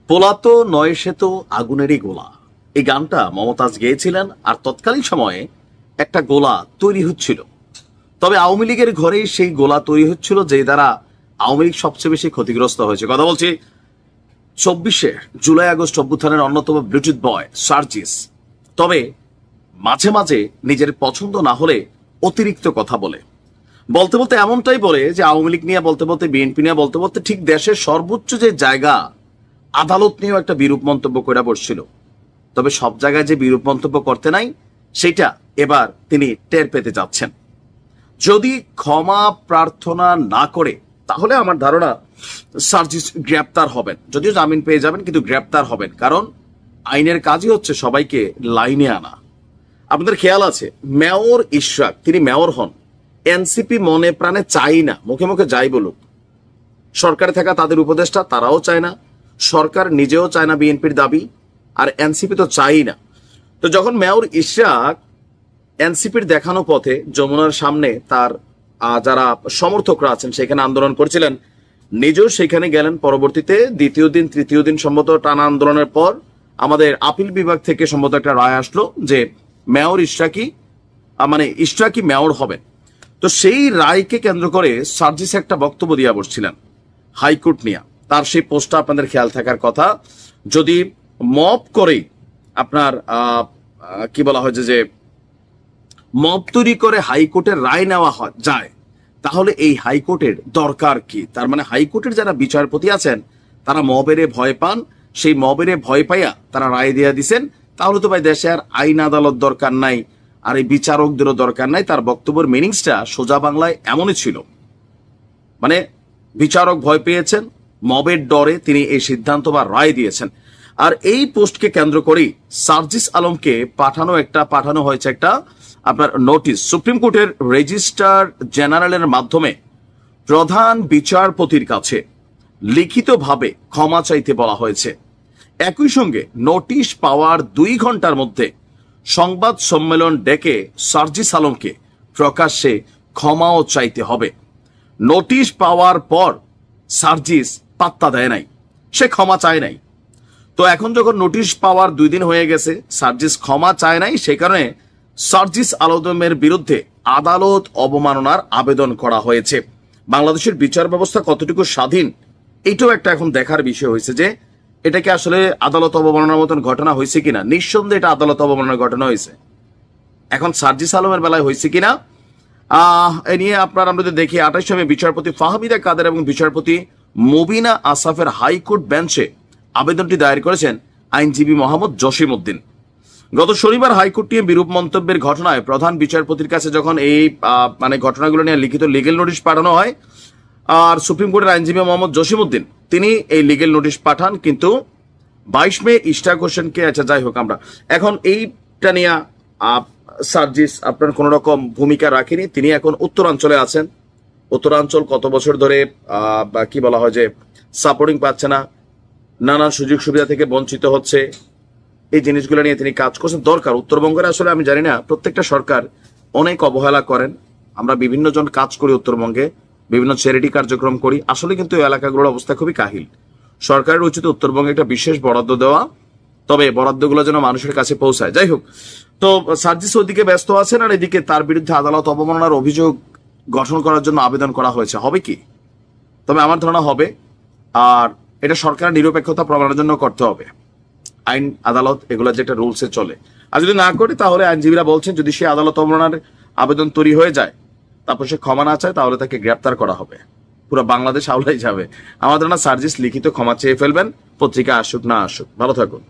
পোলাতো নয় সে তো আগুনেরই গোলা, এই গানটা মমতাজ গেয়েছিলেন। আর তৎকালীন সময়ে একটা গোলা তৈরি হচ্ছিল। তবে আওয়ামী লীগের ঘরেই সেই গোলা তৈরি হচ্ছিল, যে দ্বারা আওয়ামী লীগ সবচেয়ে বেশি ক্ষতিগ্রস্ত হয়েছে। কথা বলছি 24শে জুলাই আগস্ট অভ্যুত্থানের অন্যতম ব্লুটুথ বয় সার্জিস। তবে মাঝে মাঝে নিজের পছন্দ না হলে অতিরিক্ত কথা বলে, বলতে বলতে এমনটাই বলে যে আওয়ামী লীগ নিয়ে বলতে বলতে, বিএনপি নিয়ে বলতে বলতে, ঠিক দেশের সর্বোচ্চ যে জায়গা আদালত নিয়েও একটা বিরূপ মন্তব্য করে বসছিল। তবে সব জায়গায় যে বিরূপ মন্তব্য করতে নাই, সেটা এবার তিনি টের পেতে যাচ্ছেন। যদি ক্ষমা প্রার্থনা না করে, তাহলে আমার ধারণা সার্জিস গ্রেপ্তার হবেন। যদিও জামিন পেয়ে যাবেন, কিন্তু গ্রেপ্তার হবেন, কারণ আইনের কাজই হচ্ছে সবাইকে লাইনে আনা। আপনাদের খেয়াল আছে, মেয়র ইশরাক, তিনি মেয়র হন। এনসিপি মনে প্রাণে চাই না, মুখে মুখে যাই বলুক। সরকারে থাকা তাদের উপদেষ্টা, তারাও চায় না। সরকার নিজেও চায় না বিএনপির দাবি, আর এনসিপি তো চাই না। তো যখন মেয়র ইশরাক এনসিপির দেখানো পথে যমুনার সামনে তার যারা সমর্থকরা আছেন সেখানে আন্দোলন করছিলেন, নিজেও সেখানে গেলেন। পরবর্তীতে দ্বিতীয় দিন, তৃতীয় দিন সম্ভবত টানা আন্দোলনের পর আমাদের আপিল বিভাগ থেকে সম্ভবত একটা রায় আসলো যে মেয়র ইশরাকি মেয়র হবেন। তো সেই রায়কে কেন্দ্র করে সার্জিস একটা বক্তব্য দিয়ে বসছিলেন হাইকোর্ট নিয়ে। তার সেই পোস্টটা আপনাদের খেয়াল থাকার কথা। যদি মব করেই আপনার কি বলা হয় যে মব তৈরি করে হাইকোর্টের রায় নেওয়া যায়, তাহলে এই হাইকোর্টের দরকার কি? তার মানে হাইকোর্টের যারা বিচারপতি আছেন তারা মবেরে ভয় পান, সেই মবেরে ভয় পাইয়া তারা রায় দিয়ে দিছেন। তাহলে তো ভাই দেশে আর আইন আদালত দরকার নাই, আর এই বিচারকদেরও দরকার নাই। তার বক্তব্যের মিনিংসটা সোজা বাংলায় এমনই ছিল, মানে বিচারক ভয় পেয়েছেন, মবের ডরে তিনি এই সিদ্ধান্ত বা রায় দিয়েছেন। আর এই পোস্টকে কেন্দ্র করেই সার্জিস আলমকে পাঠানো হয়েছে একটা আপনার নোটিশ। সুপ্রিম কোর্টের রেজিস্ট্রার জেনারেলের মাধ্যমে প্রধান বিচারপতির কাছে লিখিতভাবে ক্ষমা চাইতে বলা হয়েছে। একই সঙ্গে নোটিশ পাওয়ার 2 ঘন্টার মধ্যে সংবাদ সম্মেলন ডেকে সার্জিস আলমকে প্রকাশ্যে ক্ষমাও চাইতে হবে। নোটিশ পাওয়ার পর সার্জিস পাত্তা দেয় নাই, সে ক্ষমা চায় নাই। তো এখন যখন নোটিশ পাওয়ার 2 দিন হয়ে গেছে, সার্জিস ক্ষমা চায় নাই, সেই কারণে সার্জিস আলমের বিরুদ্ধে আদালত অবমাননার আবেদন করা হয়েছে। বাংলাদেশের বিচার ব্যবস্থা কতটুকু স্বাধীন, এইটাও একটা এখন দেখার বিষয় হয়েছে যে এটা কি আসলে আদালত অবমাননার মতন ঘটনা হয়েছে কিনা। নিঃসন্দেহে এটা আদালত অবমাননার ঘটনা হয়েছে। এখন সার্জিস আলমের বেলায় হয়েছে কিনা এ নিয়ে আপনার আমরা যদি দেখি, 28 মে বিচারপতি ফাহমিদা কাদের এবং বিচারপতি মুবিনা আসাফের হাইকোর্ট বেঞ্চে আবেদনটি দায়ের করেছেন আইনজীবী মোহাম্মদ জসিম উদ্দিন। গত শনিবার হাইকোর্ট নিয়ে বিরূপ মন্তব্যের ঘটনায় প্রধান বিচারপতির কাছে যখন এই ঘটনাগুলো নিয়ে লিখিত লিগেল নোটিশ পাঠানো হয়, আর সুপ্রিম কোর্টের আইনজীবী মোহাম্মদ জসিম উদ্দিন তিনি এই লিগেল নোটিশ পাঠান। কিন্তু 22 মে ইশরাক হোসেনকে, আচ্ছা যাই হোক, আমরা এখন এইটা নিয়ে সার্জিস আপনার কোন রকম ভূমিকা রাখেনি। তিনি এখন উত্তরাঞ্চলে আছেন। উত্তরাঞ্চল কত বছর ধরে কি বলা হয় যে সাপোর্টিং পাচ্ছে না, নানান সুযোগ সুবিধা থেকে বঞ্চিত হচ্ছে, এই জিনিসগুলো নিয়ে তিনি কাজ করছেন। দরকার উত্তরবঙ্গের, আসলে আমি জানি না, প্রত্যেকটা সরকার অনেক অবহেলা করেন। আমরা বিভিন্ন জন কাজ করি উত্তরবঙ্গে, বিভিন্ন চ্যারিটি কার্যক্রম করি, আসলে কিন্তু এই এলাকাগুলোর অবস্থা খুবই কাহিল। সরকারের উচিত উত্তরবঙ্গে একটা বিশেষ বরাদ্দ দেওয়া, তবে বরাদ্দগুলো যেন মানুষের কাছে পৌঁছায়। যাই হোক, তো সার্জিস ওইদিকে ব্যস্ত আছেন, আর এদিকে তার বিরুদ্ধে আদালত অবমাননার অভিযোগ গঠন করার জন্য আবেদন করা হয়েছে। হবে কি? তবে আমার ধারণা হবে, আর এটা সরকারের নিরপেক্ষতা প্রমাণের জন্য করতে হবে। আইন আদালত এগুলো যে একটা রুলসে চলে, আর যদি না করে তাহলে আইনজীবীরা বলছেন যদি সে আদালত অবমাননার আবেদন তৈরি হয়ে যায়, তারপর সে ক্ষমা না চায়, তাহলে তাকে গ্রেপ্তার করা হবে। পুরো বাংলাদেশ আওলাই যাবে। আমাদের না সার্জিস লিখিত ক্ষমা চেয়ে ফেলবেন, পত্রিকা আসুক না আসুক। ভালো থাকুন।